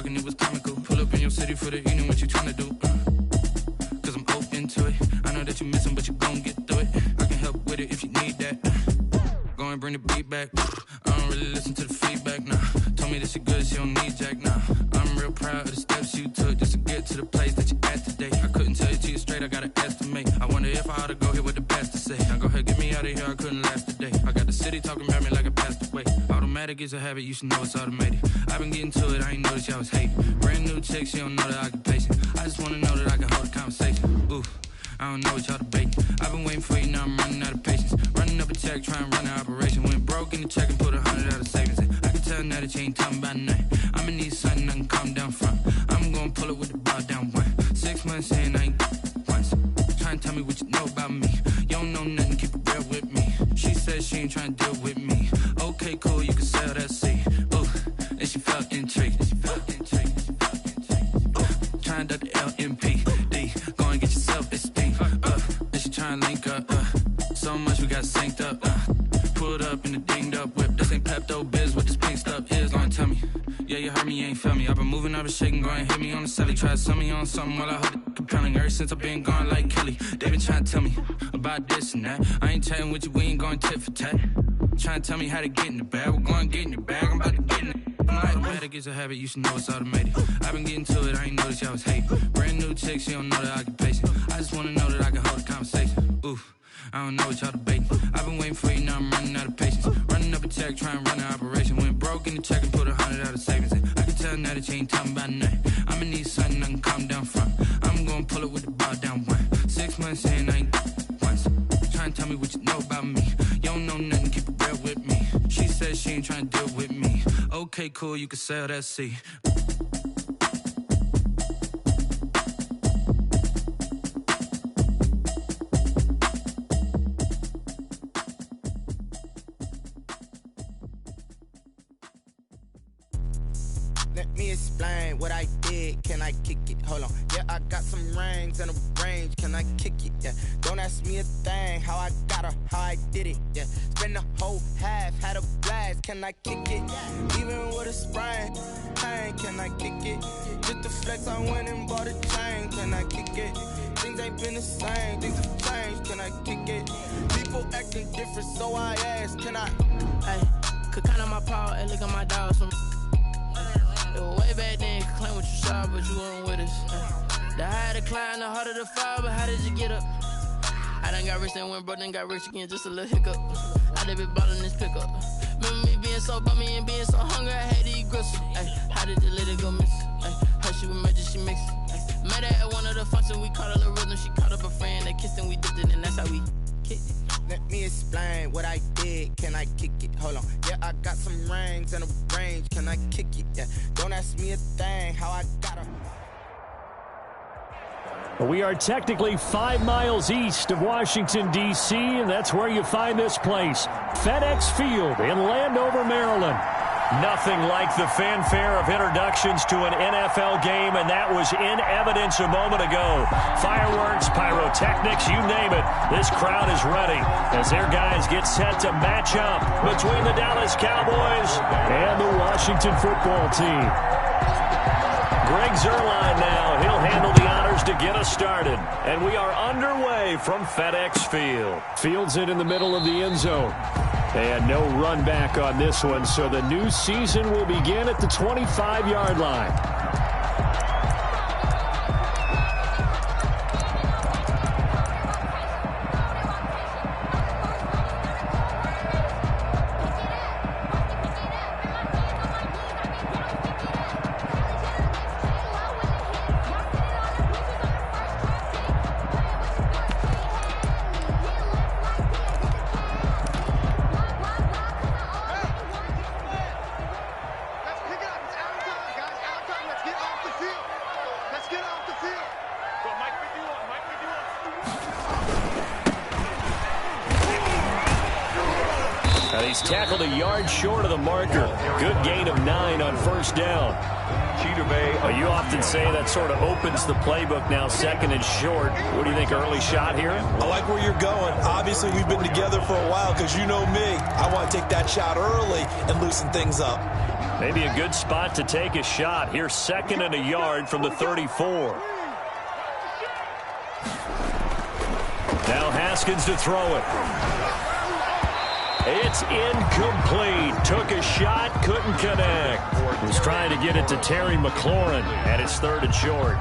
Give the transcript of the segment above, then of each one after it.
talking, it was comical. Pull up in your city for the evening, what you tryna do? Cause I'm open to it. I know that you missing, but you gon' get through it. I can help with it if you need that. Go and bring the beat back. I don't really listen to the feedback, nah. Told me that she good, she don't need Jack, nah. I'm real proud of the steps you took just to get to the place that you at today. I couldn't tell you to you straight, I gotta estimate. I wonder if I ought to go here with the pastor say. Now go ahead, get me out of here, I couldn't last today. I got the city talking about me like I passed away. Automatic is a habit, you should know it's automated. I've been getting to it, I ain't noticed y'all was hating. Brand new chick, she don't know the occupation. I just wanna know that I can hold a conversation. Ooh, I don't know what y'all debating. I've been waiting for you, now I'm running out of patience. Running up a check, trying to run an operation. Went broke in the check and put 100 out of savings in. I can tell now that you ain't talking about nothing. I'ma need something I can calm down from. I'm gonna pull it with the bar down one. 6 months in, I ain't once. Trying to tell me what you know about me. You don't know nothing, keep it real with me. She said she ain't trying to deal with me. Okay, cool, you can sell that seed. Ooh, and she felt intrigued. Trying to duck the LMPD. Go and get yourself esteem. And she trying to link up. So much we got synced up. Pulled up in the dinged up whip. This ain't Pepto Biz, what this pink stuff is. Go and tell me. Yeah, you heard me, you ain't felt me. I've been moving, I've been shaking, go and hit me on the celly. Try to sell me on something while I hold it compelling. Ever since I've been gone like Kelly, they been trying to tell me about this and that. I ain't chatting with you, we ain't going tit for tat. Trying to tell me how to get in the bag. We're going to get in the bag, I'm about to get in it. Automatic is a habit, you should know it's automated. I've been getting to it, I ain't noticed y'all was hating. Brand new chick, she don't know the occupation. I just wanna know that I can hold a conversation. Ooh, I don't know what y'all debating. I've been waiting for you, now I'm running out of patience. Running up a check, trying to run an operation. Went broke in the check and put 100 out of savings in. I can tell now that you ain't talking about nothing. I'ma need something I can calm down from. I'm gonna pull it with the bar down one. 6 months in, I ain't once. Trying to tell me what you know about me. You don't know nothing, keep it real with me. She said she ain't trying to deal with me. Okay, cool, you can sell that seed. Let me explain what I did. Can I kick it? Hold on. Yeah, I got some rings and a range. Can I kick it? Yeah. Don't ask me a thing. How I got her, how I did it. Yeah. Spend the whole half, had a blast. Can I kick it? Even with a sprain. Hey, can I kick it? Just the flex, I went and bought a chain. Can I kick it? Things ain't been the same. Things have changed. Can I kick it? People acting different, so I ask. Can I? Hey, could count on my power and look at my dogs from. Way back then, you could claim what you saw, but you weren't with us. The higher the climb, the harder the fall, but how did you get up? I done got rich and went broke, then got rich again, just a little hiccup. I done been ballin' this pickup. Remember me being so bummy and being so hungry, I had to eat gristle. How did the lady go miss? How she was magic, she mixed it. Met her at one of the functions, we caught a little rhythm. She caught up a friend, they kissed and we dipped it, and that's how we kicked it. Let me explain what I did. Can I kick it? Hold on. Yeah, I got some rings and a range. Can I kick it? Yeah. Don't ask me a thing. How I got her. We are technically 5 miles east of Washington, D.C., and that's where you find this place, FedEx Field in Landover, Maryland. Nothing like the fanfare of introductions to an NFL game, and that was in evidence a moment ago. Fireworks, pyrotechnics, you name it. This crowd is ready as their guys get set to match up between the Dallas Cowboys and the Washington football team. Greg Zuerlein now. He'll handle the honors to get us started. And we are underway from FedEx Field. Fields it in the middle of the end zone. And no run back on this one, so the new season will begin at the 25-yard line. He's tackled a yard short of the marker. Good gain of 9 on first down. You often say that sort of opens the playbook now, second and short. What do you think, early shot here? I like where you're going. Obviously, we've been together for a while because you know me. I want to take that shot early and loosen things up. Maybe a good spot to take a shot. Here's 2nd and a yard from the 34. Now Haskins to throw it. It's incomplete. Took a shot, couldn't connect. Was trying to get it to Terry McLaurin, and it's 3rd and short.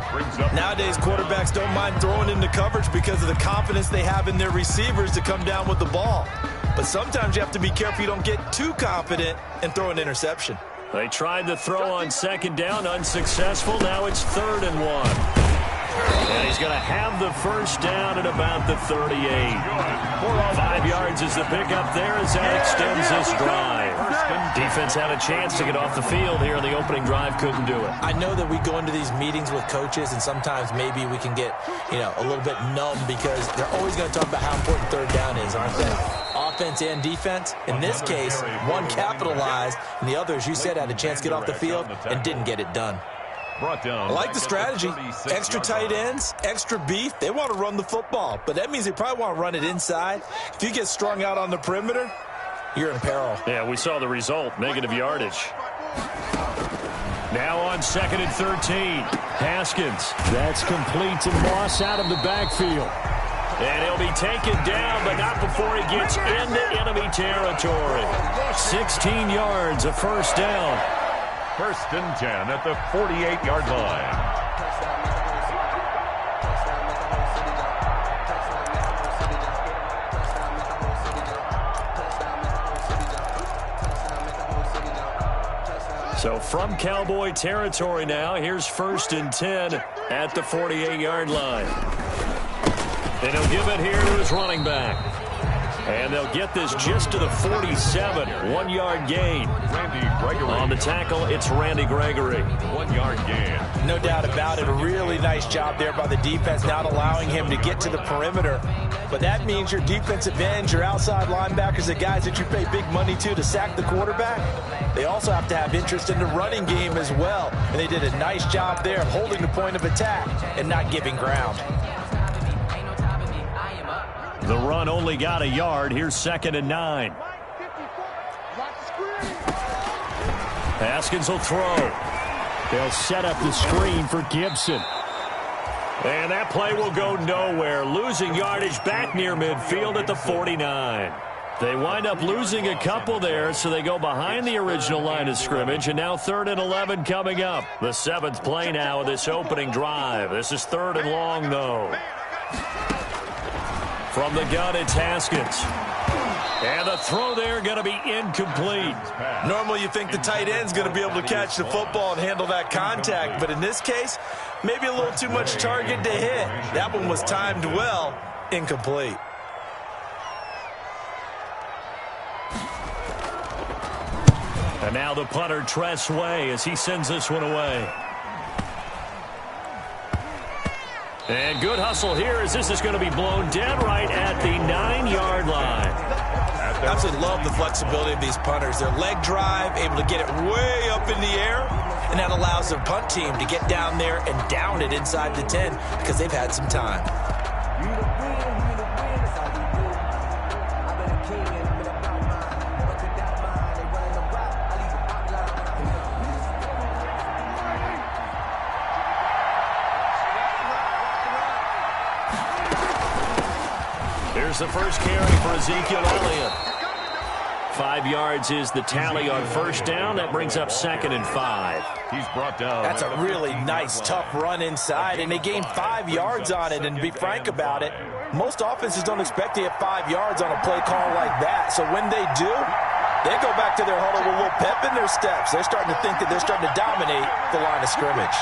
Nowadays, quarterbacks don't mind throwing into coverage because of the confidence they have in their receivers to come down with the ball. But sometimes you have to be careful you don't get too confident and throw an interception. They tried to throw on 2nd down, unsuccessful. Now it's 3rd and 1. And he's going to have the first down at about the 38. 5 yards is the pickup there as that extends this drive. Defense had a chance to get off the field here in the opening drive, couldn't do it. I know that we go into these meetings with coaches, and sometimes maybe we can get, a little bit numb because they're always going to talk about how important 3rd down is, aren't they? Offense and defense. In this case, one capitalized, and the other, as you said, had a chance to get off the field and didn't get it done. I like the strategy. Extra tight ends, extra beef. They want to run the football, but that means they probably want to run it inside. If you get strung out on the perimeter, you're in peril. Yeah, we saw the result, negative yardage. Now on 2nd and 13. Haskins. That's complete to Moss out of the backfield. And he'll be taken down, but not before he gets into enemy territory. 16 yards, a first down. 1st and 10 at the 48-yard line. So from Cowboy territory now, here's 1st and 10 at the 48-yard line. And he'll give it here to his running back. And they'll get this just to the 47. 1-yard gain. On the tackle, it's Randy Gregory. 1-yard gain. No doubt about it. A really nice job there by the defense, not allowing him to get to the perimeter. But that means your defensive ends, your outside linebackers, the guys that you pay big money to sack the quarterback, they also have to have interest in the running game as well. And they did a nice job there of holding the point of attack and not giving ground. The run only got a yard. Here's 2nd and 9. Haskins will throw. They'll set up the screen for Gibson. And that play will go nowhere. Losing yardage back near midfield at the 49. They wind up losing a couple there, so they go behind the original line of scrimmage, and now 3rd and 11 coming up. The 7th play now of this opening drive. This is 3rd and long, though. From the gun, it's Haskins. And the throw there going to be incomplete. Normally you think the tight end's going to be able to catch the football and handle that contact, but in this case, maybe a little too much target to hit. That one was timed well, incomplete. And now the punter, Tress Way, as he sends this one away. And good hustle here as this is going to be blown dead right at the 9-yard line. I absolutely love the flexibility of these punters. Their leg drive, able to get it way up in the air, and that allows their punt team to get down there and down it inside the 10 because they've had some time. Here's the first carry for Ezekiel Elliott. 5 yards is the tally on first down. That brings up 2nd and 5. He's brought down. That's a really nice, tough run inside, and they gained 5 yards on it. And to be frank about it, most offenses don't expect to get 5 yards on a play call like that. So when they do, they go back to their huddle with a little pep in their steps. They're starting to think that they're starting to dominate the line of scrimmage.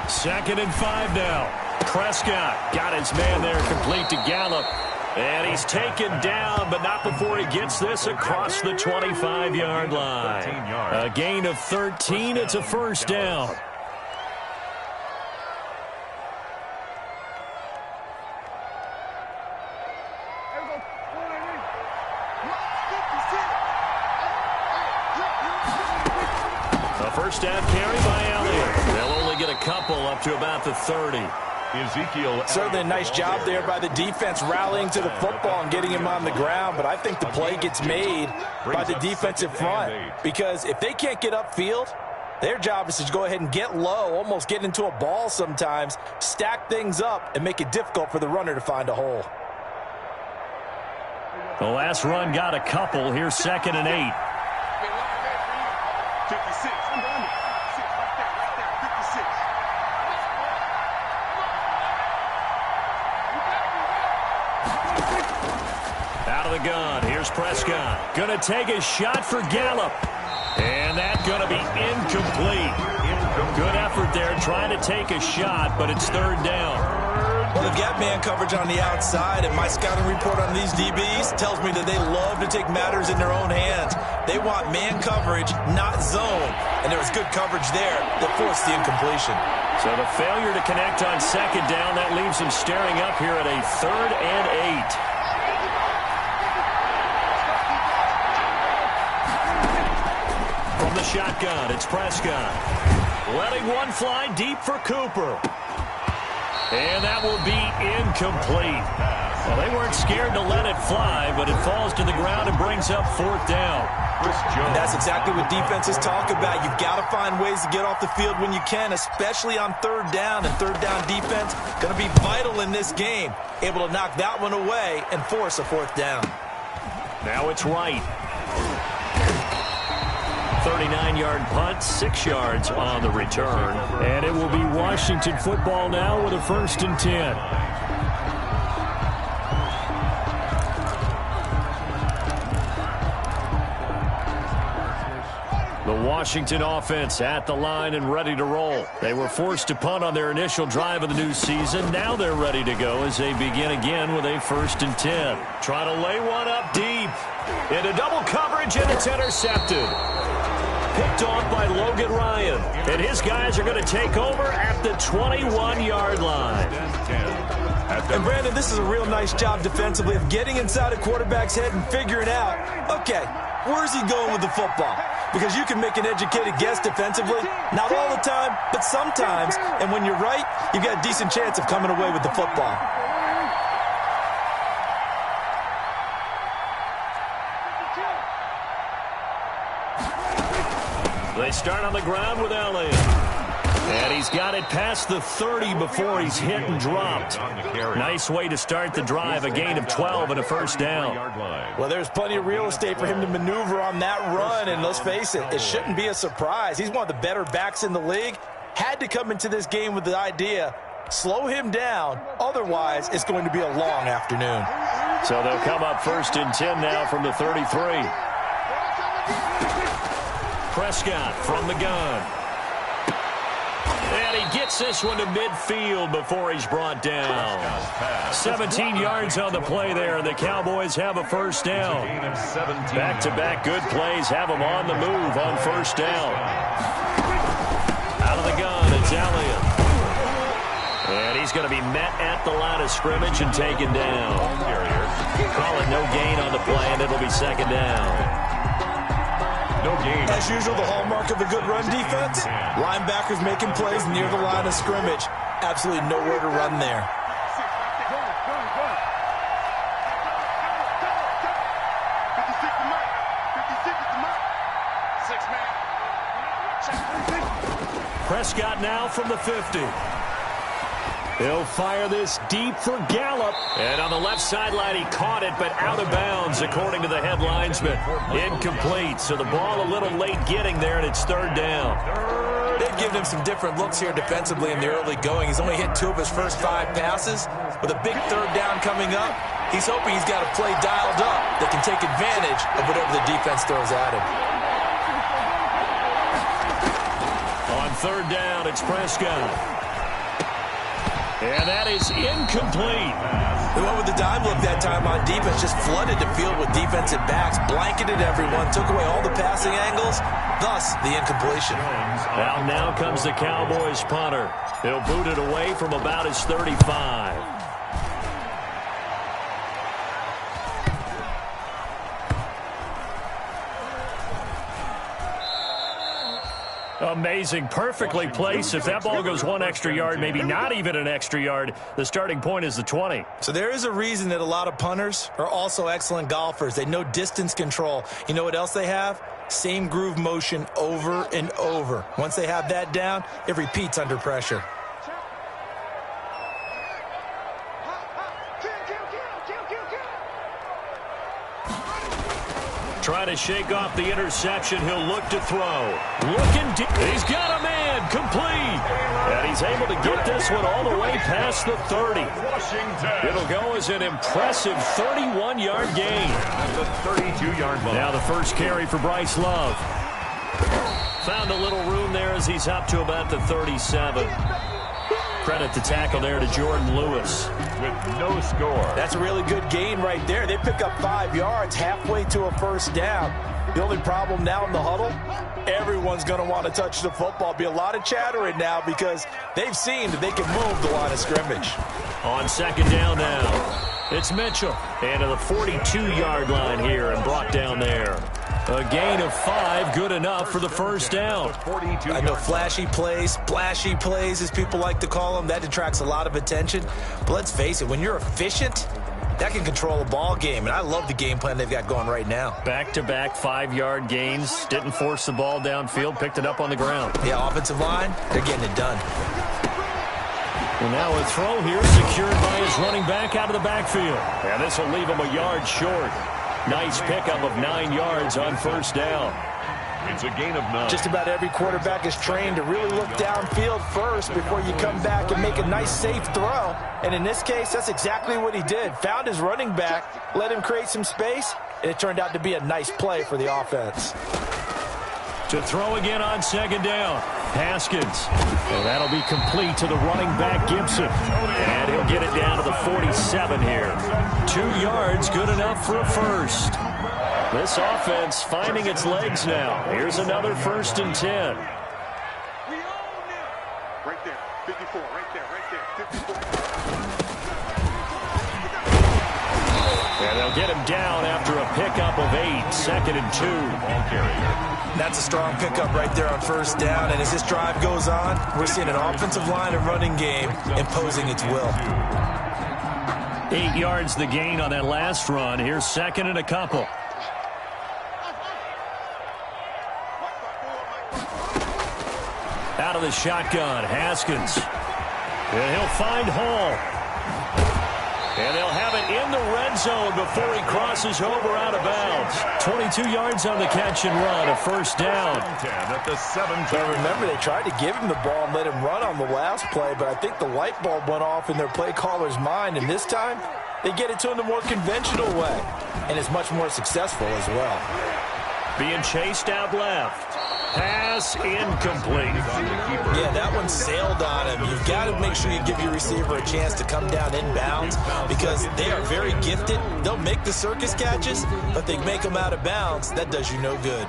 2nd and 5 now. Prescott got his man there complete to Gallup. And he's taken down, but not before he gets this across the 25-yard line. A gain of 13. It's a first down. A first down carry by Elliott. They'll only get a couple up to about the 30. Certainly a nice job there by the defense rallying to the football and getting him on the ground, but I think the play gets made by the defensive front because if they can't get upfield, their job is to go ahead and get low, almost get into a ball sometimes, stack things up, and make it difficult for the runner to find a hole. The last run got a couple. Here's 2nd and 8. Out of the gun. Here's Prescott. Going to take a shot for Gallup. And that's going to be incomplete. Good effort there trying to take a shot, but it's 3rd down. Well, they've got man coverage on the outside, and my scouting report on these DBs tells me that they love to take matters in their own hands. They want man coverage, not zone. And there was good coverage there that forced the incompletion. So the failure to connect on 2nd down, that leaves them staring up here at a 3rd and 8. From the shotgun, it's Prescott. Letting one fly deep for Cooper. And that will be incomplete. Well, they weren't scared to let it fly, but it falls to the ground and brings up 4th down. And that's exactly what defenses talk about. You've got to find ways to get off the field when you can, especially on 3rd down. And 3rd down defense going to be vital in this game. Able to knock that one away and force a 4th down. Now it's Wright. 39-yard punt, 6 yards on the return. And it will be Washington football now with a 1st and 10. The Washington offense at the line and ready to roll. They were forced to punt on their initial drive of the new season. Now they're ready to go as they begin again with a 1st and 10. Trying to lay one up deep. Into double coverage, and it's intercepted. Picked off by Logan Ryan. And his guys are going to take over at the 21-yard line. And Brandon, this is a real nice job defensively of getting inside a quarterback's head and figuring out, okay, where's he going with the football? Because you can make an educated guess defensively, not all the time, but sometimes. And when you're right, you've got a decent chance of coming away with the football. They start on the ground with Elliott. And he's got it past the 30 before he's hit and dropped. Nice way to start the drive, a gain of 12 and a 1st down. Well, there's plenty of real estate for him to maneuver on that run, and let's face it, it shouldn't be a surprise. He's one of the better backs in the league. Had to come into this game with the idea, slow him down, otherwise it's going to be a long afternoon. So they'll come up 1st and 10 now from the 33. Prescott from the gun. And he gets this one to midfield before he's brought down. 17 yards on the play there, and the Cowboys have a 1st down. Back-to-back good plays have them on the move on 1st down. Out of the gun, it's Elliott. And he's going to be met at the line of scrimmage and taken down. Call it no gain on the play, and it'll be 2nd down. No gain. As usual, the hallmark of a good run defense, linebackers making plays near the line of scrimmage. Absolutely nowhere to run there. Prescott now from the 50. He'll fire this deep for Gallup. And on the left sideline, he caught it, but out of bounds, according to the head linesman. Incomplete, so the ball a little late getting there, and it's 3rd down. They've given him some different looks here defensively in the early going. He's only hit 2 of his first 5 passes. With a big 3rd down coming up, he's hoping he's got a play dialed up that can take advantage of whatever the defense throws at him. On 3rd down, it's Prescott. And that is incomplete. They went with the dime look that time on defense, just flooded the field with defensive backs, blanketed everyone, took away all the passing angles, thus the incompletion. Now comes the Cowboys punter. He'll boot it away from about his 35. Amazing. Perfectly placed. If that ball goes 1 extra yard, maybe not even an extra yard, the starting point is the 20. So there is a reason that a lot of punters are also excellent golfers. They know distance control. You know what else they have? Same groove motion over and over. Once they have that down, it repeats under pressure. Trying to shake off the interception. He'll look to throw. Looking deep. He's got a man. Complete. And he's able to get this one all the way past the 30. It'll go as an impressive 31-yard gain. The 32-yard line. Now the first carry for Bryce Love. Found a little room there as he's up to about the 37. Credit the tackle there to Jordan Lewis. With no score. That's a really good gain right there. They pick up 5 yards halfway to a first down. The only problem now in the huddle, everyone's going to want to touch the football. Be a lot of chattering now because they've seen that they can move the line of scrimmage. On second down now, it's Mitchell. And to the 42-yard line here and brought down there. A gain of 5, good enough for the first down. I know flashy plays, splashy plays, as people like to call them, that detracts a lot of attention. But let's face it, when you're efficient, that can control a ball game. And I love the game plan they've got going right now. Back-to-back 5-yard gains. Didn't force the ball downfield, picked it up on the ground. Yeah, offensive line, they're getting it done. Well, now a throw here secured by his running back out of the backfield. And this will leave him a yard short. Nice pickup of 9 yards on first down. It's a gain of 9. Just about every quarterback is trained to really look downfield first before you come back and make a nice, safe throw. And in this case, that's exactly what he did. Found his running back, let him create some space, and it turned out to be a nice play for the offense. To throw again on second down. Haskins. And that'll be complete to the running back, Gibson. And he'll get it down to the 47 here. 2 yards, good enough for a first. This offense finding its legs now. Here's another 1st and 10. Right there, 54, right there, 54. And they'll get him down after a pickup of 8, 2nd and 2. Ball carrier. That's a strong pickup right there on first down. And as this drive goes on, we're seeing an offensive line and running game imposing its will. 8 yards the gain on that last run. Here's 2nd and a couple. Out of the shotgun, Haskins. And he'll find Hall. And they'll have it in the red zone before he crosses over out of bounds. 22 yards on the catch and run, a first down. 10 at the 17. But remember, they tried to give him the ball and let him run on the last play, but I think the light bulb went off in their play caller's mind, and this time they get it to him the more conventional way, and it's much more successful as well. Being chased out left. Pass incomplete. Yeah, that one sailed on him. You've got to make sure you give your receiver a chance to come down inbounds because they are very gifted. They'll make the circus catches, but they make them out of bounds. That does you no good.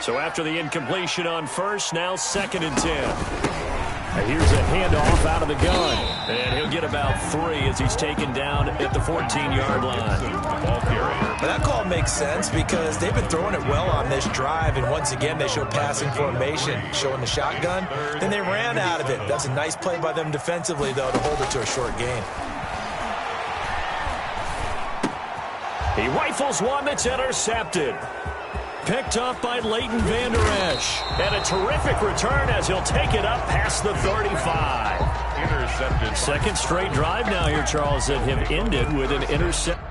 So after the incompletion on first, now 2nd and 10. And here's a handoff out of the gun. And he'll get about 3 as he's taken down at the 14-yard line. Ball carrier. But that call makes sense because they've been throwing it well on this drive, and once again they show passing formation, showing the shotgun. Then they ran out of it. That's a nice play by them defensively, though, to hold it to a short gain. He rifles one that's intercepted. Picked up by Leighton Vander Esch. And a terrific return as he'll take it up past the 35. Intercepted. Second straight drive now here, Charles, that have ended with an interception.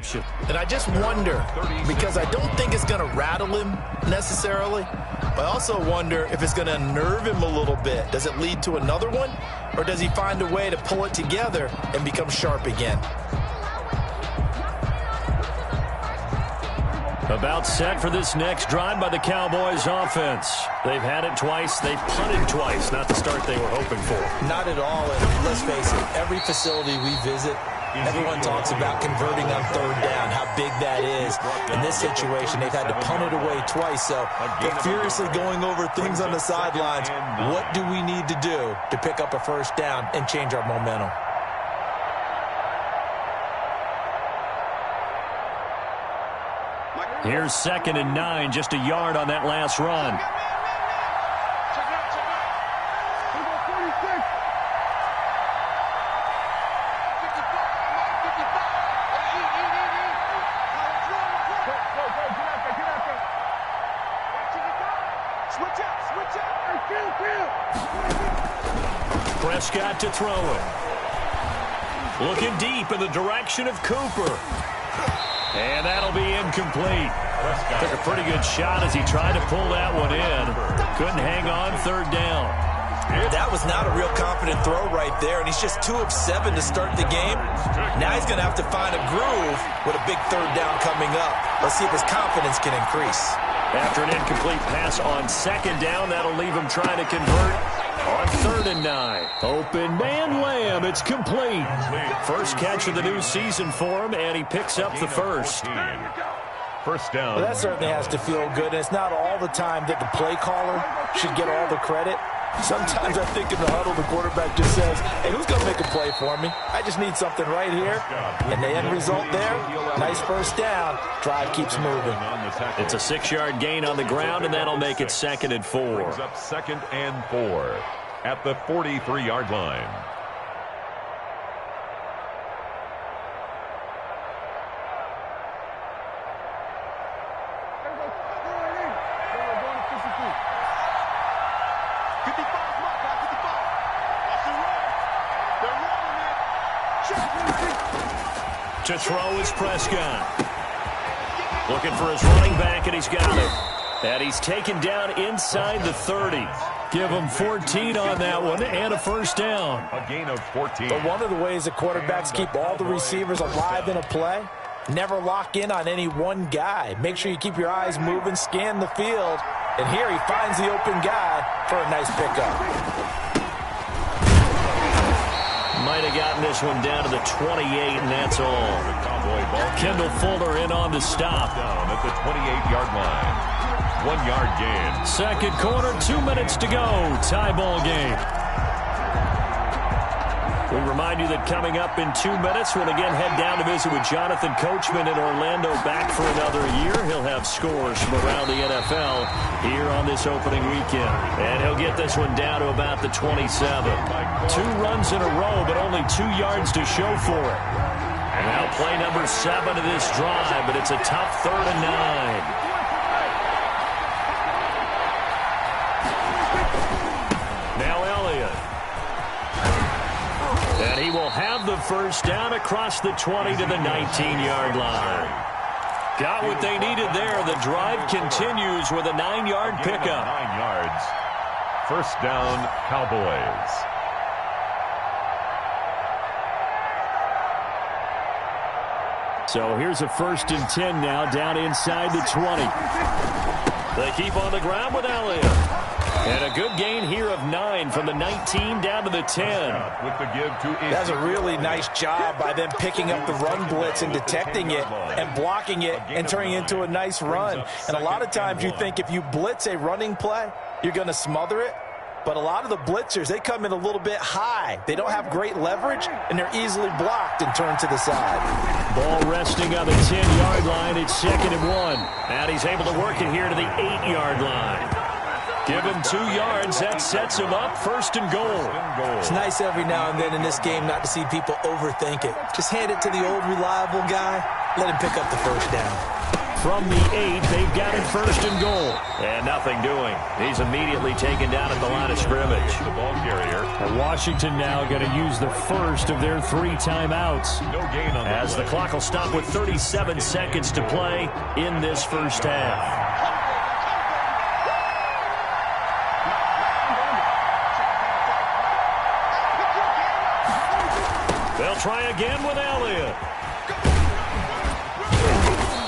interception. And I just wonder, because I don't think it's going to rattle him necessarily, but I also wonder if it's going to unnerve him a little bit. Does it lead to another one, or does he find a way to pull it together and become sharp again? About set for this next drive by the Cowboys offense. They've had it twice. They've punted twice. Not the start they were hoping for. Not at all. And let's face it, every facility we visit, everyone talks about converting on third down, how big that is. In this situation, they've had to punt it away twice, so they're furiously going over things on the sidelines. What do we need to do to pick up a first down and change our momentum? Here's 2nd and 9, just a yard on that last run. Prescott to throw it. Looking deep in the direction of Cooper. And that'll be incomplete. Took a pretty good shot as he tried to pull that one in. Couldn't hang on, third down. That was not a real confident throw right there, and he's just 2 of 7 to start the game. Now he's going to have to find a groove with a big third down coming up. Let's see if his confidence can increase. After an incomplete pass on 2nd down, that'll leave him trying to convert on 3rd and 9. Open man Lamb, it's complete. First catch of the new season for him, and he picks up the first. First down. Well, that certainly has to feel good, and it's not all the time that the play caller should get all the credit. Sometimes I think in the huddle, the quarterback just says, hey, who's going to make a play for me? I just need something right here. And the end result there, nice first down. Drive keeps moving. It's a 6-yard gain on the ground, and that'll make it 2nd and 4. Brings up 2nd and 4 at the 43-yard line. To throw is Prescott. Looking for his running back, and he's got it. And he's taken down inside the 30. Give him 14 on that one and a first down. A gain of 14. But one of the ways that quarterbacks keep all the receivers alive in a play, never lock in on any one guy. Make sure you keep your eyes moving, scan the field. And here he finds the open guy for a nice pickup. Might have gotten this one down to the 28, and that's all. Kendall Fuller in on the stop. Down at the 28-yard line. 1-yard gain. Second quarter, 2 minutes to go. Tie ball game. We remind you that coming up in 2 minutes, we'll again head down to visit with Jonathan Coachman in Orlando, back for another year. He'll have scores from around the NFL here on this opening weekend. And he'll get this one down to about the 27. 2 runs in a row, but only 2 yards to show for it. And now play number 7 of this drive, but it's a tough 3rd and 9. And he will have the first down across the 20 to the 19-yard line. Got what they needed there. The drive continues with a 9-yard pickup. 9 yards. First down, Cowboys. So here's a 1st and 10 now, down inside the 20. They keep on the ground with Elliott. And a good gain here of 9 from the 19 down to the 10. With the give to That's a really nice job by them picking up the run blitz and detecting it and blocking it and turning it into a nice run. And a lot of times you think if you blitz a running play, you're going to smother it. But a lot of the blitzers, they come in a little bit high. They don't have great leverage, and they're easily blocked and turned to the side. Ball resting on the 10-yard line. It's 2nd and 1. And he's able to work it here to the 8-yard line. Give him 2 yards. That sets him up. 1st and goal. It's nice every now and then in this game not to see people overthink it. Just hand it to the old reliable guy. Let him pick up the first down. from the 8. They've got it first and goal. And nothing doing. He's immediately taken down at the line of scrimmage. The ball carrier. And Washington now going to use the first of their 3 timeouts. No gain on as the clock will stop with 37 seconds to play in this first half. They'll try again with Elliott.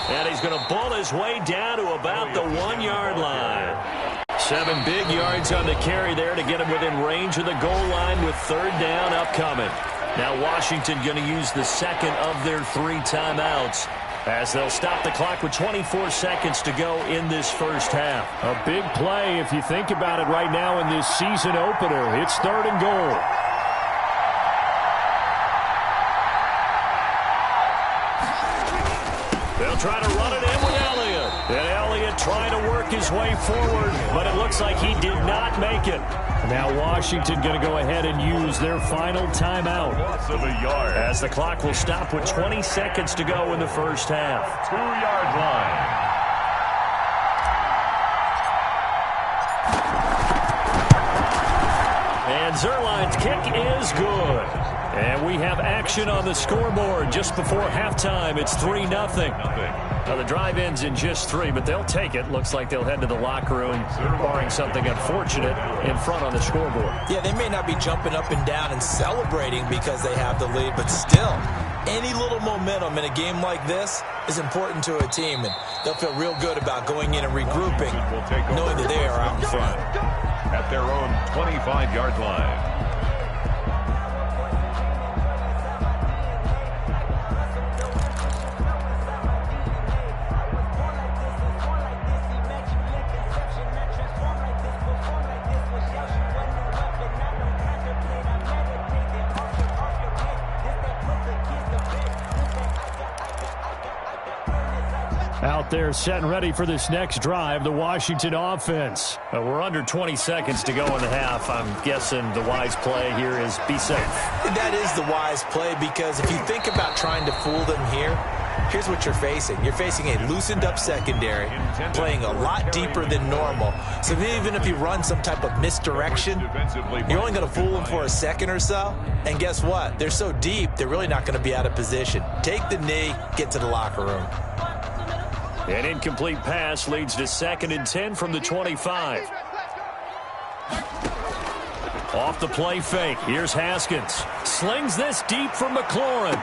And he's going to bull his way down to about the 1-yard line. 7 big yards on the carry there to get him within range of the goal line with 3rd down upcoming. Now Washington going to use the second of their 3 timeouts as they'll stop the clock with 24 seconds to go in this first half. A big play if you think about it right now in this season opener. It's 3rd and goal. They'll try to run it in with Elliott. And Elliott trying to work his way forward, but it looks like he did not make it. Now Washington going to go ahead and use their final timeout. Loss of a yard. As the clock will stop with 20 seconds to go in the first half. 2-yard line. And Zerline's kick is good. And we have action on the scoreboard just before halftime. It's 3-0. Now the drive ends in just 3, but they'll take it. Looks like they'll head to the locker room, barring something unfortunate in front on the scoreboard. Yeah, they may not be jumping up and down and celebrating because they have the lead, but still, any little momentum in a game like this is important to a team, and they'll feel real good about going in and regrouping, knowing that they are out in front. At their own 25-yard line. Out there set and ready for this next drive, the Washington offense. We're under 20 seconds to go in the half. I'm guessing the wise play here is be safe. That is the wise play, because if you think about trying to fool them here, here's what you're facing. You're facing a loosened up secondary, playing a lot deeper than normal. So even if you run some type of misdirection, you're only going to fool them for a second or so. And guess what? They're so deep, they're really not going to be out of position. Take the knee, get to the locker room. An incomplete pass leads to 2nd and 10 from the 25. Off the play fake. Here's Haskins. Slings this deep for McLaurin.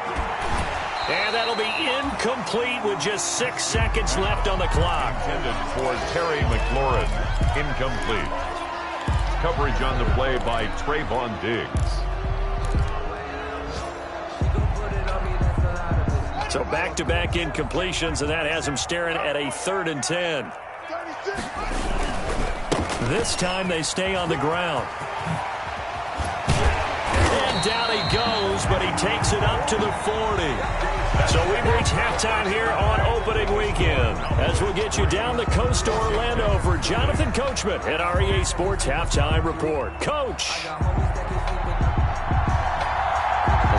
And that'll be incomplete with just 6 seconds left on the clock. Intended for Terry McLaurin. Incomplete. Coverage on the play by Trayvon Diggs. So back-to-back incompletions, and that has them staring at a 3rd and 10. This time they stay on the ground. And down he goes, but he takes it up to the 40. So we've reached halftime here on opening weekend. As we'll get you down the coast to Orlando for Jonathan Coachman at our EA Sports Halftime Report. Coach!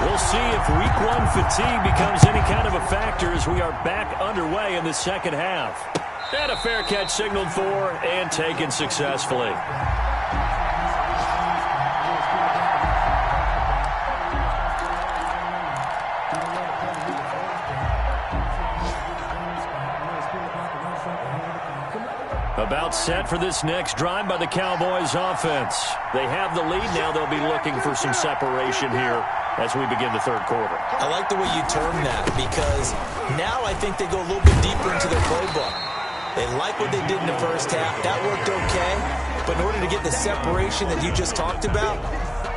We'll see if week 1 fatigue becomes any kind of a factor as we are back underway in the second half. And a fair catch signaled for and taken successfully. About set for this next drive by the Cowboys offense. They have the lead now. They'll be looking for some separation here as we begin the 3rd quarter. I like the way you term that, because now I think they go a little bit deeper into their playbook. They like what they did in the first half. That worked okay. But in order to get the separation that you just talked about,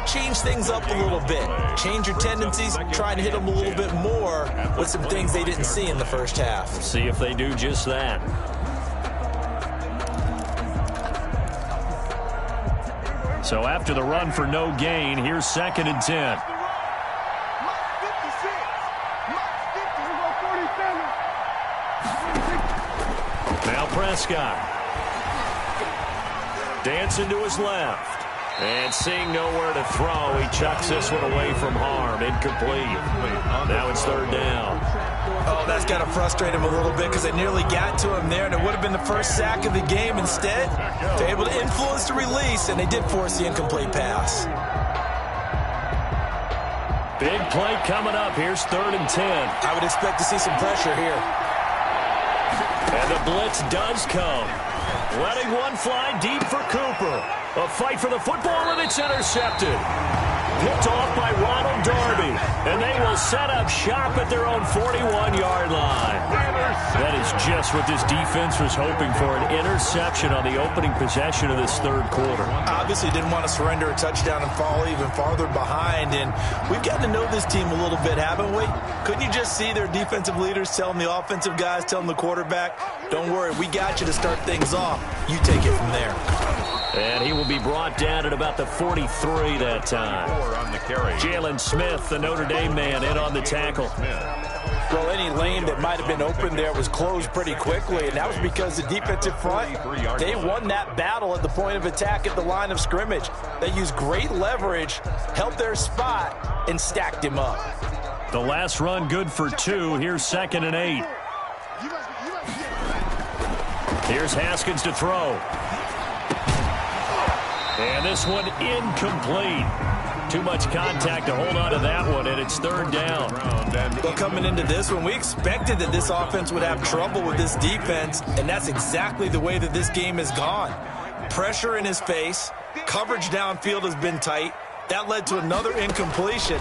change things up a little bit. Change your tendencies. Try and hit them a little bit more with some things they didn't see in the first half. See if they do just that. So after the run for no gain, here's 2nd and 10. Now Prescott. Dancing to his left. And seeing nowhere to throw, he chucks this one away from harm. Incomplete. Now it's 3rd down. Oh, that's got to frustrate him a little bit because they nearly got to him there, and it would have been the first sack of the game. Instead, they're able to influence the release, and they did force the incomplete pass. Big play coming up. Here's 3rd and 10. I would expect to see some pressure here. And the blitz does come. Letting one fly deep for Cooper. A fight for the football, and it's intercepted. Picked off by Ronald Darby. And they will set up shop at their own 41-yard line. That is just what this defense was hoping for, an interception on the opening possession of this 3rd quarter. Obviously didn't want to surrender a touchdown and fall even farther behind. And we've gotten to know this team a little bit, haven't we? Couldn't you just see their defensive leaders telling the offensive guys, telling the quarterback, don't worry, we got you to start things off. You take it from there. And he will be brought down at about the 43 that time. Jalen Smith, the Notre Dame man, in on the tackle. Well, any lane that might have been open there was closed pretty quickly, and that was because the defensive front, they won that battle at the point of attack at the line of scrimmage. They used great leverage, held their spot, and stacked him up. The last run good for 2. Here's 2nd and 8. Here's Haskins to throw. And this one incomplete. Too much contact to hold on to that one, and it's 3rd down. Well, coming into this one, we expected that this offense would have trouble with this defense, and that's exactly the way that this game has gone. Pressure in his face, coverage downfield has been tight. That led to another incompletion.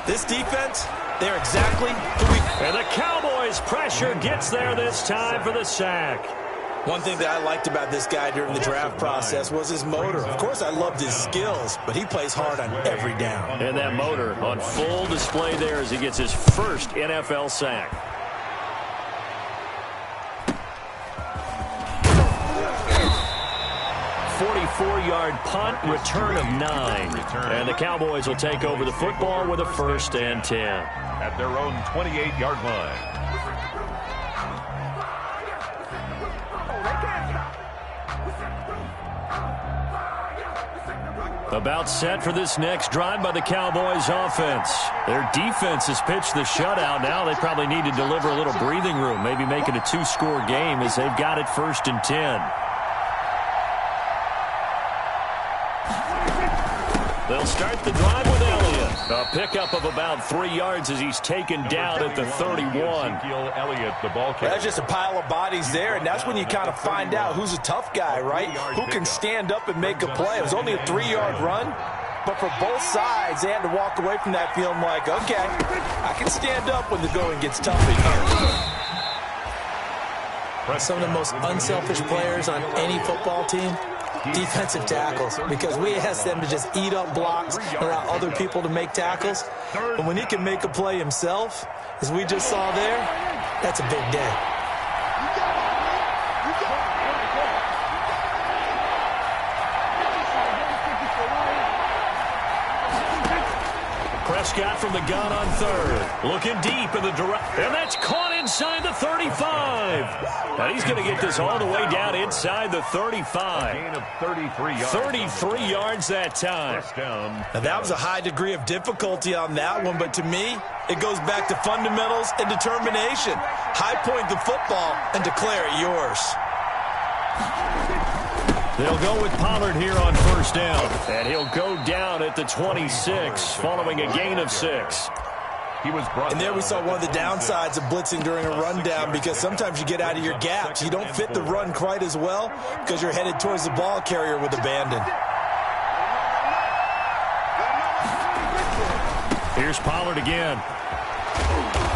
This defense, they're exactly who we... And the Cowboys' pressure gets there this time for the sack. One thing that I liked about this guy during the draft process was his motor. Of course, I loved his skills, but he plays hard on every down. And that motor on full display there as he gets his first NFL sack. .44-yard punt, return of 9. And the Cowboys will take over the football with a 1st and 10. At their own 28-yard line. About set for this next drive by the Cowboys offense. Their defense has pitched the shutout. Now they probably need to deliver a little breathing room, maybe make it a 2-score game as they've got it 1st and 10. They'll start the drive with Elliott. A pickup of about 3 yards as he's taken down at the 31. Elliott, the ball carrier. That's just a pile of bodies there, and that's when you kind of find out who's a tough guy, right? Who can stand up and make a play. It was only a 3-yard run, but for both sides, they had to walk away from that feeling like, okay, I can stand up when the going gets tough in here. Some of the most unselfish players on any football team, defensive tackles, because we ask them to just eat up blocks, allow other people to make tackles. But when he can make a play himself, as we just saw there, that's a big day. Prescott from the gun on 3rd. Looking deep in the direct. And that's caught inside the 35. Now he's going to get this all the way down inside the 35. Gain of 33 yards. 33 yards that time. Now that was a high degree of difficulty on that one, but to me, it goes back to fundamentals and determination. High point the football and declare it yours. They'll go with Pollard here on 1st down. And he'll go down at the 26 following a gain of 6. And there we saw one of the downsides of blitzing during a rundown, because sometimes you get out of your gaps. You don't fit the run quite as well because you're headed towards the ball carrier with abandon. Here's Pollard again.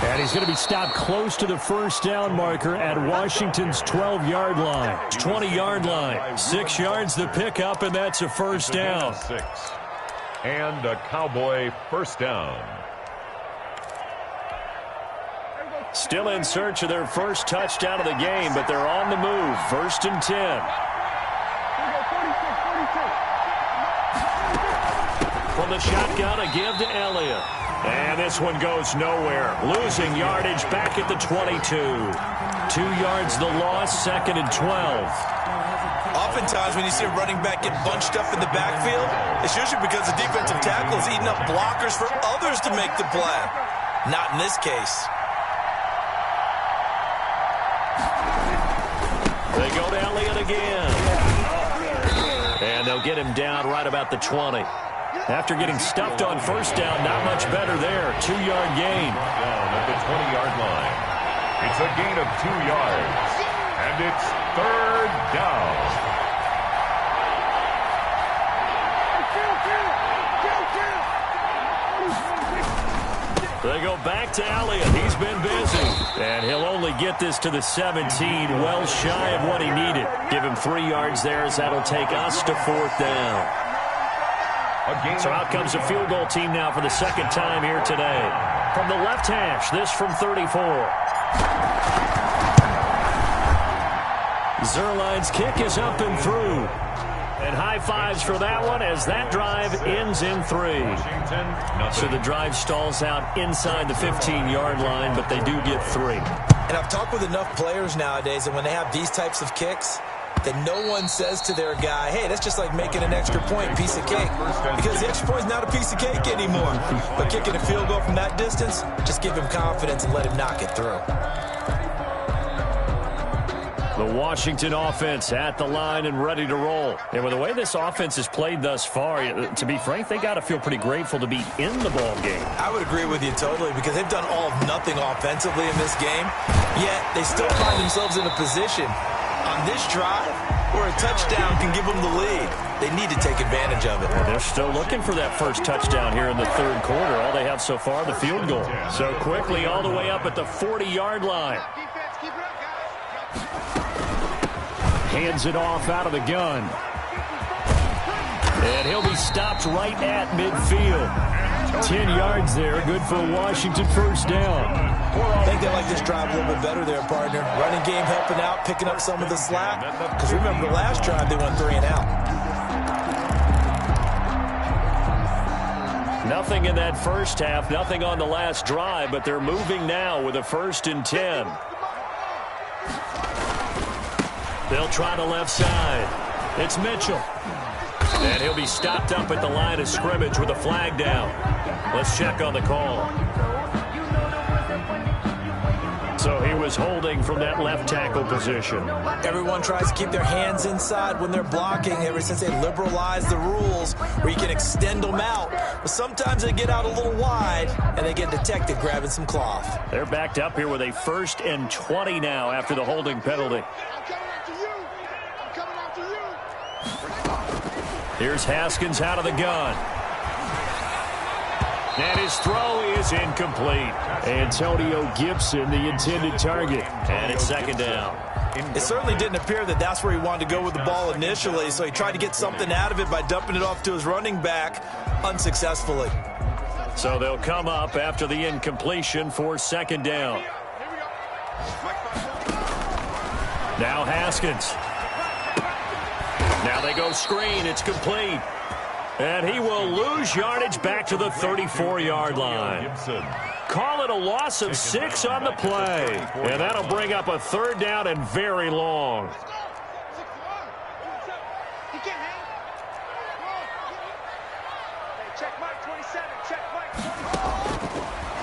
And he's going to be stopped close to the 1st down marker at Washington's 12-yard line. 20-yard line. 6 yards the pickup, and that's a 1st down. 6. And a Cowboy 1st down. Still in search of their first touchdown of the game, but they're on the move. 1st and 10. From the shotgun, a give to Elliott. And this one goes nowhere. Losing yardage back at the 22. 2 yards the loss, 2nd and 12. Oftentimes when you see a running back get bunched up in the backfield, it's usually because the defensive tackle is eating up blockers for others to make the play. Not in this case. They go to Elliott again. And they'll get him down right about the 20. After getting stuffed on first down, not much better there. 2-yard gain. Down at the 20-yard line. It's a gain of 2 yards. And it's 3rd down. They go back to Elliott. He's been busy. And he'll only get this to the 17, well shy of what he needed. Give him 3 yards there as that'll take us to 4th down. So out comes a field goal team now for the second time here today. From the left hash, this from 34. Zerline's kick is up and through. And high fives for that one as that drive ends in 3. So the drive stalls out inside the 15-yard line, but they do get 3. And I've talked with enough players nowadays that when they have these types of kicks, that no one says to their guy, hey, that's just like making an extra point, piece of cake. Because the extra point is not a piece of cake anymore. But kicking a field goal from that distance, just give him confidence and let him knock it through. The Washington offense at the line and ready to roll. And with the way this offense has played thus far, to be frank, they got to feel pretty grateful to be in the ball game. I would agree with you totally because they've done all of nothing offensively in this game, yet they still find themselves in a position on this drive where a touchdown can give them the lead. They need to take advantage of it. They're still looking for that first touchdown here in the 3rd quarter. All they have so far, the field goal. So quickly all the way up at the 40-yard line. Hands it off out of the gun. And he'll be stopped right at midfield. 10 yards there, good for a Washington first down. I think they like this drive a little bit better there, partner. Running game helping out, picking up some of the slack. Because remember, the last drive they went 3 and out. Nothing in that first half, nothing on the last drive, but they're moving now with a 1st and 10. They'll try the left side. It's Mitchell. And he'll be stopped up at the line of scrimmage with a flag down. Let's check on the call. So he was holding from that left tackle position. Everyone tries to keep their hands inside when they're blocking ever since they liberalized the rules where you can extend them out. But sometimes they get out a little wide and they get detected grabbing some cloth. They're backed up here with a 1st and 20 now after the holding penalty. Here's Haskins out of the gun. And his throw is incomplete. Antonio Gibson, the intended target. And it's 2nd down. It certainly didn't appear that that's where he wanted to go with the ball initially, so he tried to get something out of it by dumping it off to his running back unsuccessfully. So they'll come up after the incompletion for 2nd down. Now Haskins. Now they go screen. It's complete. And he will lose yardage back to the 34-yard line. Call it a loss of 6 on the play. And that'll bring up a 3rd down and very long.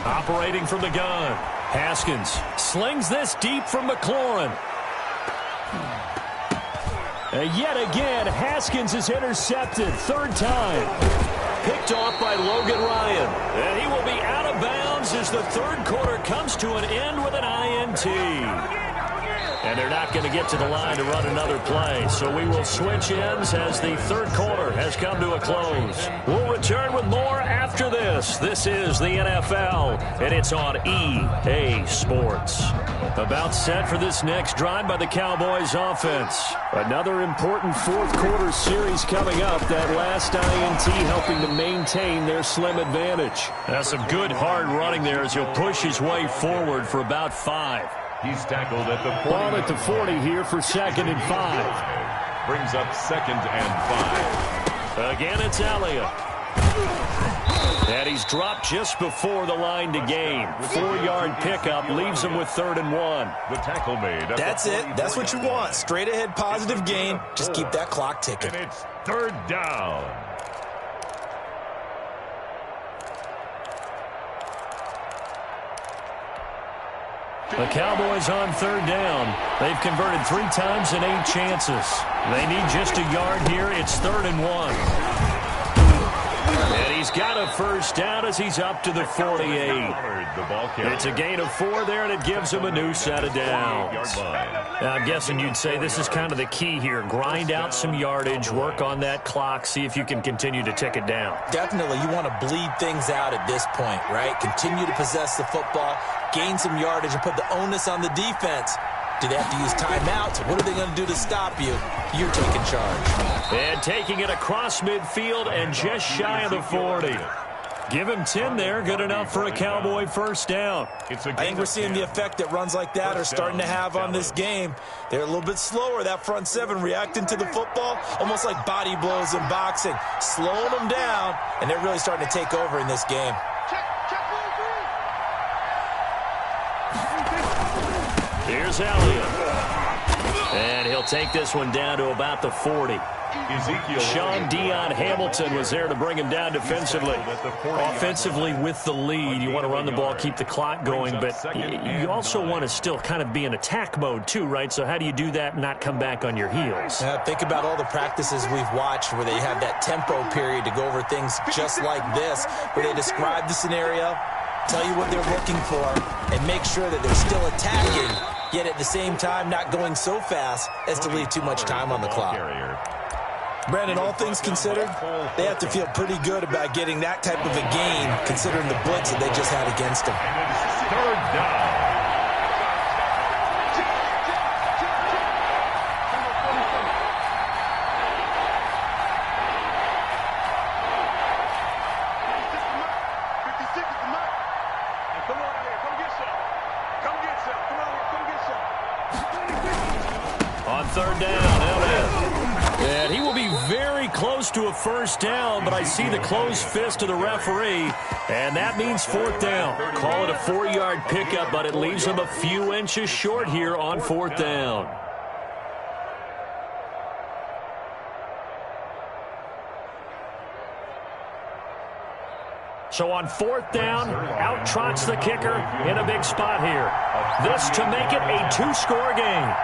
Operating from the gun. Haskins slings this deep from McLaurin. Yet again, Haskins is intercepted. 3rd time. Picked off by Logan Ryan. And he will be out of bounds as the 3rd quarter comes to an end with an INT. And they're not going to get to the line to run another play. So we will switch ends as the 3rd quarter has come to a close. We'll return with more after this. This is the NFL, and it's on EA Sports. About set for this next drive by the Cowboys offense. Another important 4th quarter series coming up. That last INT helping to maintain their slim advantage. That's some good hard running there as he'll push his way forward for about 5. He's tackled at the 40. Ball at the 40 here for 2nd and 5. Brings up 2nd and 5. Again, it's Elliott. And he's dropped just before the line to gain. 4-yard pickup leaves him with 3rd and 1. The tackle made. That's it. That's what you want. Straight ahead positive gain. Just keep that clock ticking. And it's 3rd down. The Cowboys on third down. They've converted 3 times in 8 chances. They need just a yard here. It's 3rd and 1. And he's got a first down as he's up to the 48. It's a gain of 4 there, and it gives him a new set of downs. Now, I'm guessing you'd say this is kind of the key here. Grind out some yardage, work on that clock, see if you can continue to tick it down. Definitely, you want to bleed things out at this point, right? Continue to possess the football, gain some yardage, and put the onus on the defense. Do they have to use timeouts? What are they going to do to stop you? You're taking charge. And taking it across midfield and just shy of the 40. Give him 10 there. Good enough for a Cowboy first down. I think we're seeing the effect that runs like that are starting to have on this game. They're a little bit slower, that front 7, reacting to the football, almost like body blows in boxing, slowing them down, and they're really starting to take over in this game. Here's Elliott. And he'll take this one down to about the 40. Sean Dion Hamilton was there to bring him down defensively. Offensively with the lead, you want to run the ball, keep the clock going, but you also want to still kind of be in attack mode too, right? So how do you do that and not come back on your heels? Think about all the practices we've watched where they have that tempo period to go over things just like this, where they describe the scenario, tell you what they're looking for, and make sure that they're still attacking, yet at the same time not going so fast as to leave too much time on the clock. Brandon, all things considered, they have to feel pretty good about getting that type of a gain, considering the blitz that they just had against them. 3rd down. On 3rd down, Elliott. And he will be very close to a first down, but I see the closed fist of the referee, and that means 4th down. Call it a 4-yard pickup, but it leaves him a few inches short here on 4th down. So on 4th down, out trots the kicker in a big spot here. This to make it a 2-score game.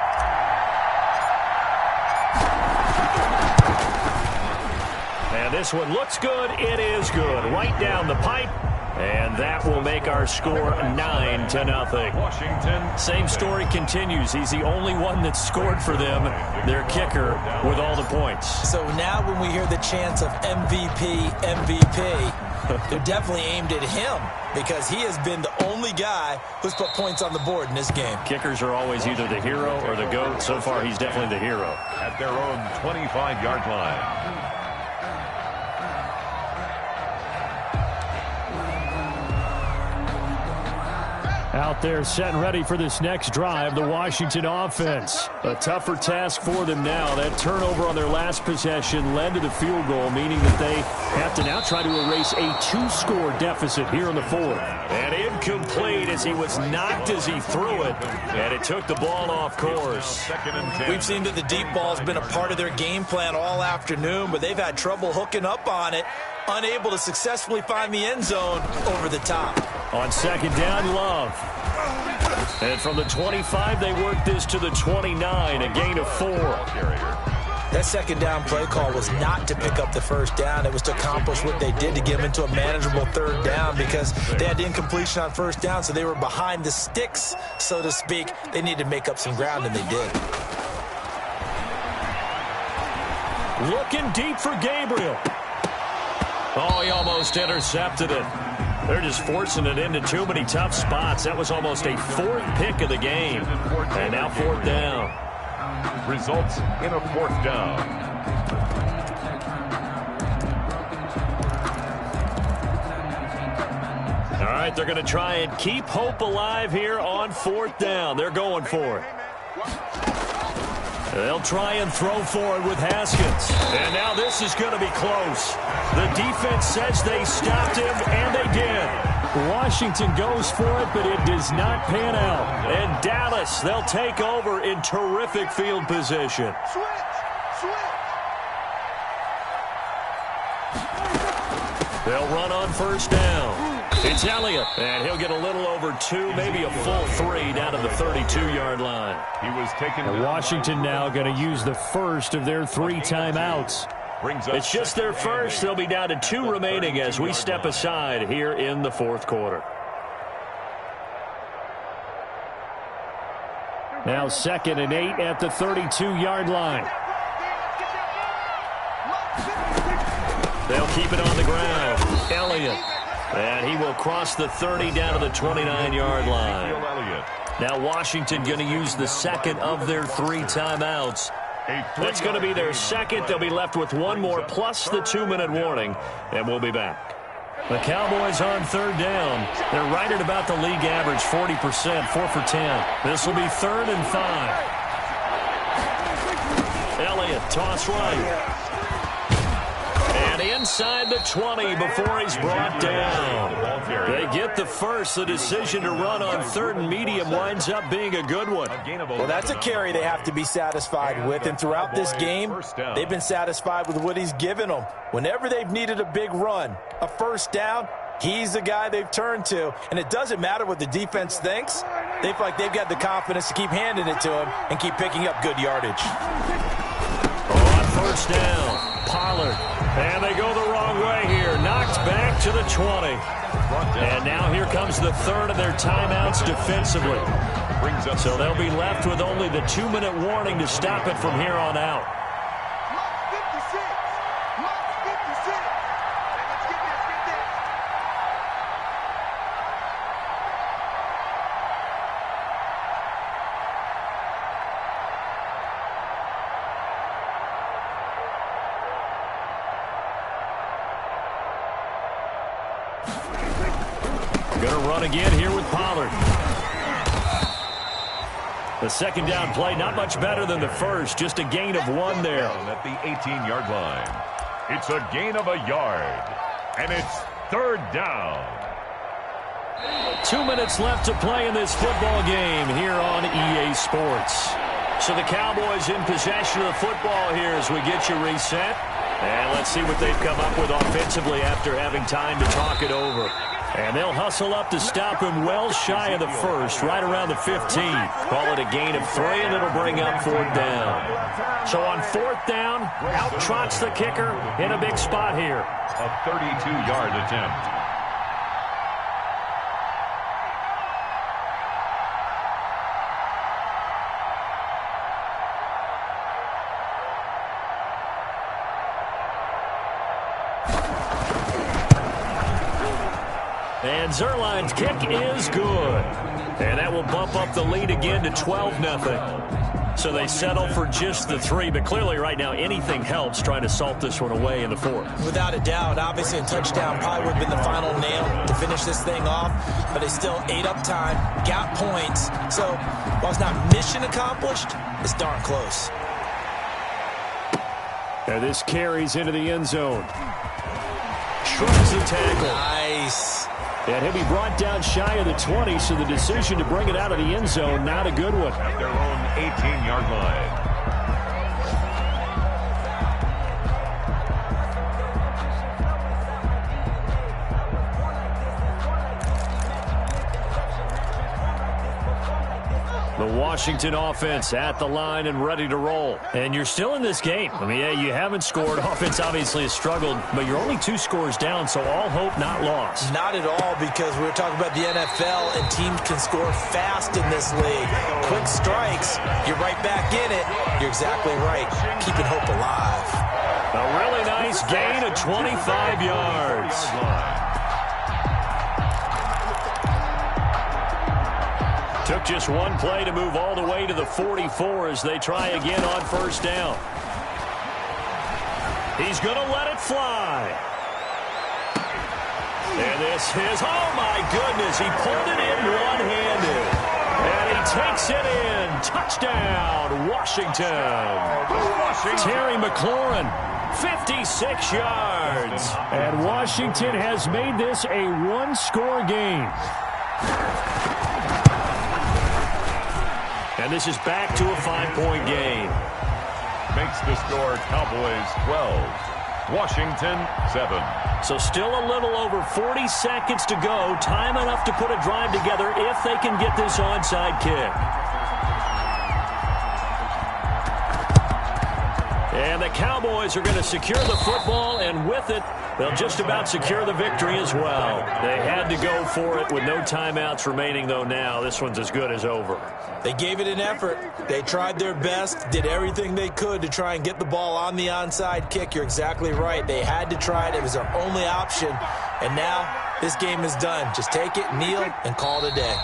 And this one looks good. It is good. Right down the pipe. And that will make our score 9-0. Washington. Same story continues. He's the only one that scored for them, their kicker, with all the points. So now when we hear the chants of MVP, MVP, they're definitely aimed at him because he has been the only guy who's put points on the board in this game. Kickers are always either the hero or the GOAT. So far, he's definitely the hero. At their own 25-yard line. Out there set and ready for this next drive, the Washington offense. A tougher task for them now. That turnover on their last possession led to the field goal, meaning that they have to now try to erase a 2-score deficit here in the 4th. And incomplete as he was knocked as he threw it, and it took the ball off course. We've seen that the deep ball has been a part of their game plan all afternoon, but they've had trouble hooking up on it, unable to successfully find the end zone over the top. On 2nd down, Love. And from the 25, they work this to the 29, a gain of 4. That 2nd down play call was not to pick up the first down. It was to accomplish what they did to get them into a manageable 3rd down because they had incompletion on 1st down, so they were behind the sticks, so to speak. They needed to make up some ground, and they did. Looking deep for Gabriel. Oh, he almost intercepted it. They're just forcing it into too many tough spots. That was almost a 4th pick of the game. And now 4th down. Results in a 4th down. All right, they're going to try and keep hope alive here on 4th down. They're going for it. They'll try and throw for it with Haskins. And now this is going to be close. The defense says they stopped him, and they did. Washington goes for it, but it does not pan out. And Dallas, they'll take over in terrific field position. They'll run on 1st down. It's Elliott, and he'll get a little over 2, maybe a full 3 down to the 32-yard line. He was taken. And Washington now going to use the first of their 3 timeouts. It's just their first. They'll be down to 2 remaining as we step aside here in the fourth quarter. Now 2nd and 8 at the 32-yard line. They'll keep it on the ground. Elliott. And he will cross the 30 down to the 29-yard line. Now Washington going to use the second of their 3 timeouts. That's going to be their second. They'll be left with 1 more plus the 2-minute warning, and we'll be back. The Cowboys on 3rd down. They're right at about the league average, 40%, 4 for 10. This will be 3rd and 5. Elliott, toss right. And inside the 20 before he's brought down. They get the first. The decision to run on 3rd and medium winds up being a good one. Well, that's a carry they have to be satisfied with. And throughout this game, they've been satisfied with what he's given them. Whenever they've needed a big run, a first down, he's the guy they've turned to. And it doesn't matter what the defense thinks. They feel like they've got the confidence to keep handing it to him and keep picking up good yardage. On 1st down, Pollard. And they go the wrong way here. Knocked back to the 20. And now here comes the 3rd of their timeouts defensively. So they'll be left with only the 2-minute warning to stop it from here on out. Going to run again here with Pollard. The 2nd down play, not much better than the first. Just a gain of 1 there. At the 18-yard line. It's a gain of a yard. And it's 3rd down. 2 minutes left to play in this football game here on EA Sports. So the Cowboys in possession of the football here as we get you reset. And let's see what they've come up with offensively after having time to talk it over. And they'll hustle up to stop him well shy of the first, right around the 15. Call it a gain of 3, and it'll bring up 4th down. So on 4th down, out trots the kicker in a big spot here. A 32-yard attempt. And Zerline's kick is good. And that will bump up the lead again to 12-0. So they settle for just the 3. But clearly right now anything helps trying to salt this one away in the 4th. Without a doubt, obviously a touchdown probably would have been the final nail to finish this thing off. But they still ate up time, got points. So while it's not mission accomplished, it's darn close. And this carries into the end zone. Shrugs the tackle. Nice. And he'll be brought down shy of the 20, so the decision to bring it out of the end zone, not a good one. At their own 18-yard line. The Washington offense at the line and ready to roll. And you're still in this game. I mean, yeah, you haven't scored. Offense obviously has struggled, but you're only 2 scores down, so all hope not lost. Not at all, because we're talking about the NFL, and teams can score fast in this league. Quick strikes, you're right back in it. You're exactly right. Keeping hope alive. A really nice gain of 25 yards. Took just 1 play to move all the way to the 44 as they try again on 1st down. He's going to let it fly. And this is, oh my goodness, he pulled it in one-handed. And he takes it in. Touchdown, Washington. Terry McLaurin, 56 yards. And Washington has made this a 1-score game. And this is back to a 5-point game. Makes the score Cowboys 12 Washington 7. So still a little over 40 seconds to go. Time enough to put a drive together if they can get this onside kick. And the Cowboys are going to secure the football, and with it, they'll just about secure the victory as well. They had to go for it with no timeouts remaining, though now this one's as good as over. They gave it an effort. They tried their best, did everything they could to try and get the ball on the onside kick. You're exactly right. They had to try it. It was their only option. And now this game is done. Just take it, kneel, and call it a day.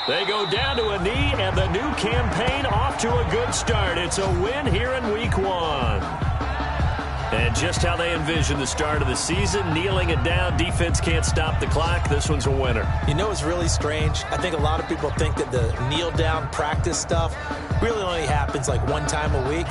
They go down to a knee, and the new campaign off to a good start. It's a win here in Week 1. And just how they envisioned the start of the season, kneeling it down, defense can't stop the clock. This one's a winner. You know what's really strange? I think a lot of people think that the kneel-down practice stuff really only happens like one time a week.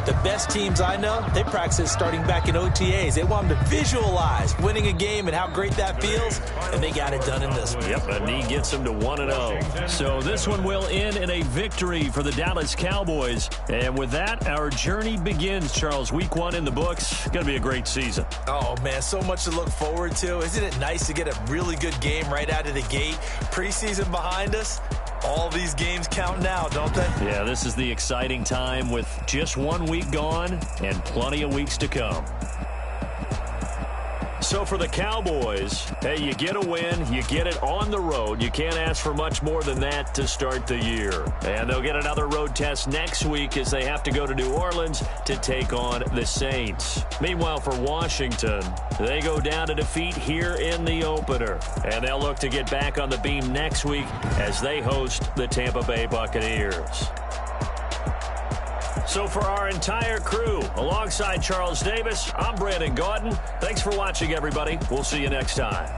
The best teams I know, they practice starting back in OTAs. They want them to visualize winning a game and how great that feels, and they got it done in this one. Yep, a knee gets them to 1-0. So this one will end in a victory for the Dallas Cowboys. And with that, our journey begins, Charles. Week 1 in the books. Going to be a great season. Oh, man, so much to look forward to. Isn't it nice to get a really good game right out of the gate? Preseason behind us. All these games count now, don't they? Yeah, this is the exciting time with just 1 week gone and plenty of weeks to come. So for the Cowboys, hey, you get a win, you get it on the road. You can't ask for much more than that to start the year. And they'll get another road test next week as they have to go to New Orleans to take on the Saints. Meanwhile, for Washington, they go down to defeat here in the opener. And they'll look to get back on the beam next week as they host the Tampa Bay Buccaneers. So for our entire crew, alongside Charles Davis, I'm Brandon Gaudin. Thanks for watching, everybody. We'll see you next time.